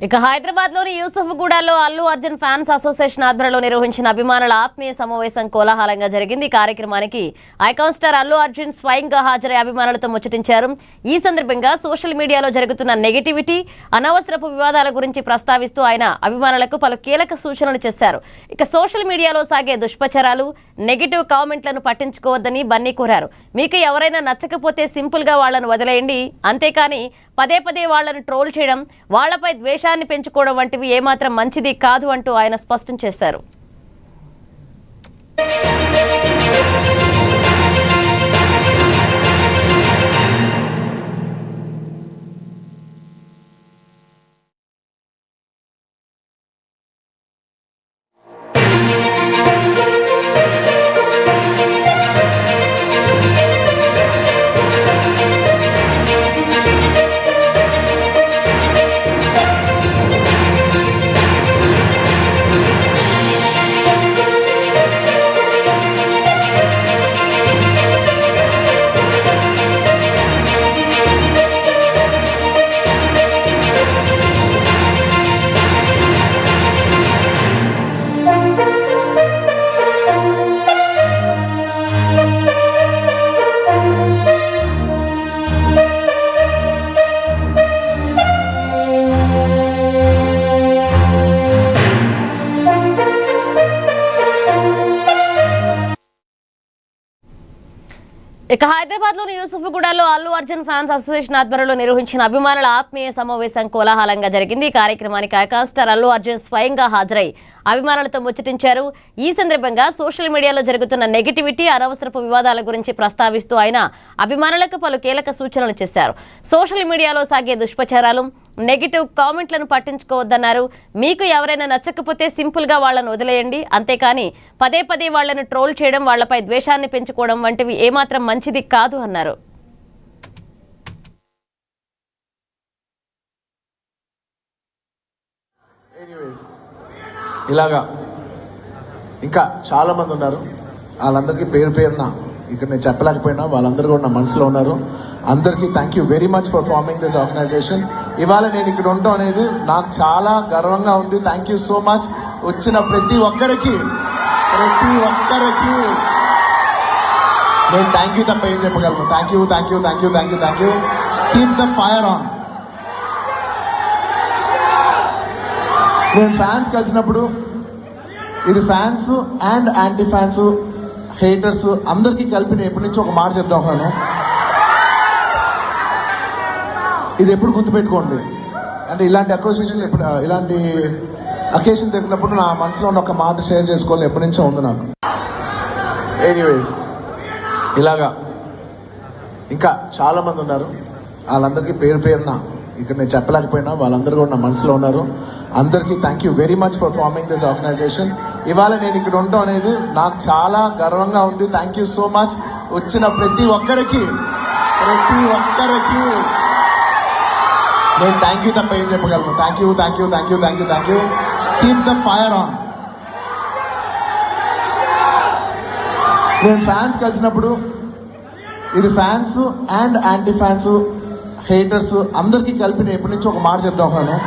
ఇక హైదరాబాద్ లోని యూసుఫ్గూడలో Allu Arjun fans association ఆధ్వర్యంలో నిర్వహించిన అభిమానుల ఆత్మీయ సమావేశం కోలాహలంగా జరిగింది. ఈ కార్యక్రమానికి ఐకాన్ స్టార్ అల్లు అర్జున్ స్వయంగా హాజరై అభిమానులతో ముచ్చటించారు. ఈ సందర్భంగా సోషల్ మీడియాలో జరుగుతున్న నెగటివిటీ, అనవసరపు వివాదాల గురించి ప్రస్తావిస్తూ ఆయన అభిమానులకు పలు కీలక సూచనలు చేశారు. ఇక సోషల్ మీడియాలో సాగే దుష్ప్రచారాలు, నెగటివ్ కామెంట్లను పట్టించుకోవద్దని బన్నీ కోరారు. మీకు ఎవరైనా నచ్చకపోతే సింపుల్ గా వాళ్లను వదిలేయండి, అంతేకాని పదే పదే వాళ్లను ట్రోల్ చేయడం, వాళ్లపై ద్వేషాన్ని పెంచుకోవడం వంటివి ఏమాత్రం మంచిది కాదు అంటూ ఆయన స్పష్టం చేశారు. ఇక హైదరాబాద్ లోని యూసుఫ్గూడలో అల్లు అర్జున్ ఫ్యాన్స్ అసోసియేషన్ ఆధ్వర్యంలో నిర్వహించిన అభిమానుల ఆత్మీయ సమావేశం కోలాహలంగా జరిగింది. ఈ కార్యక్రమానికి ఐకాన్ స్టార్ అల్లు అర్జున్ స్వయంగా హాజరై అభిమానులతో ముచ్చటించారు. ఈ సందర్భంగా సోషల్ మీడియాలో జరుగుతున్న నెగటివిటీ, అనవసరపు వివాదాల గురించి ప్రస్తావిస్తూ ఆయన అభిమానులకు పలు కీలక సూచనలు చేశారు. సోషల్ మీడియాలో సాగే దుష్ప్రచారాలు, నెగిటివ్ కామెంట్లను పట్టించుకోవద్దన్నారు. మీకు ఎవరైనా నచ్చకపోతే సింపుల్ గా వాళ్లను వదిలేయండి, అంతేకాని పదే పదే వాళ్లను ట్రోల్ చేయడం, వాళ్లపై ద్వేషాన్ని పెంచుకోవడం వంటివి ఏమాత్రం మంచిది కాదు అన్నారు. ఇలాగా ఇంకా చాలా మంది ఉన్నారు. వాళ్ళందరికీ పేరు పేరున ఇక్కడ నేను చెప్పలేకపోయినా వాళ్ళందరూ కూడా నా మనసులో ఉన్నారు. అందరికీ thank you very much for forming this organization. ఇవాళ నేను ఇక్కడ ఉండటం అనేది నాకు చాలా గర్వంగా ఉంది. Thank you so much. వచ్చిన ప్రతి ఒక్కరికి నేను థ్యాంక్ యూ తప్ప ఏం చెప్పగలను. Thank you thank you thank you thank you thank you. Keep the fire on. నేను ఫ్యాన్స్ కలిసినప్పుడు ఇది fans and anti fans, haters అందరికీ కలిపి నేను ఎప్పటి నుంచో ఒక మాట చెప్తా ఉన్నాను. ఇది ఎప్పుడు గుర్తుపెట్టుకోండి. అంటే ఇలాంటి అసోసియేషన్ ఇలాంటి అకేషన్ జరిగినప్పుడు నా మనసులో ఉన్న ఒక మాట షేర్ చేసుకోవాలి ఎప్పటి నుంచో ఉంది నాకు. ఎనీవేస్ ఇలాగా ఇంకా చాలా మంది ఉన్నారు. వాళ్ళందరికీ పేరు పేరున ఇక్కడ నేను చెప్పలేకపోయినా వాళ్ళందరూ కూడా నా మనసులో ఉన్నారు. అందరికీ thank you very much for forming this organization. ఇవాళ నేను ఇక్కడ ఉండటం అనేది నాకు చాలా గర్వంగా ఉంది. Thank you so much. వచ్చిన ప్రతి ఒక్కరికి నేను థ్యాంక్ యూ తప్ప ఏం చెప్పగలను. Thank you thank you thank you thank you thank you. Keep the fire on. నేను ఫ్యాన్స్ కలిసినప్పుడు ఇది fans and anti fans, haters అందరికీ కలిపి నేను ఎప్పటి నుంచో ఒక మాట చెప్తా ఉన్నాను.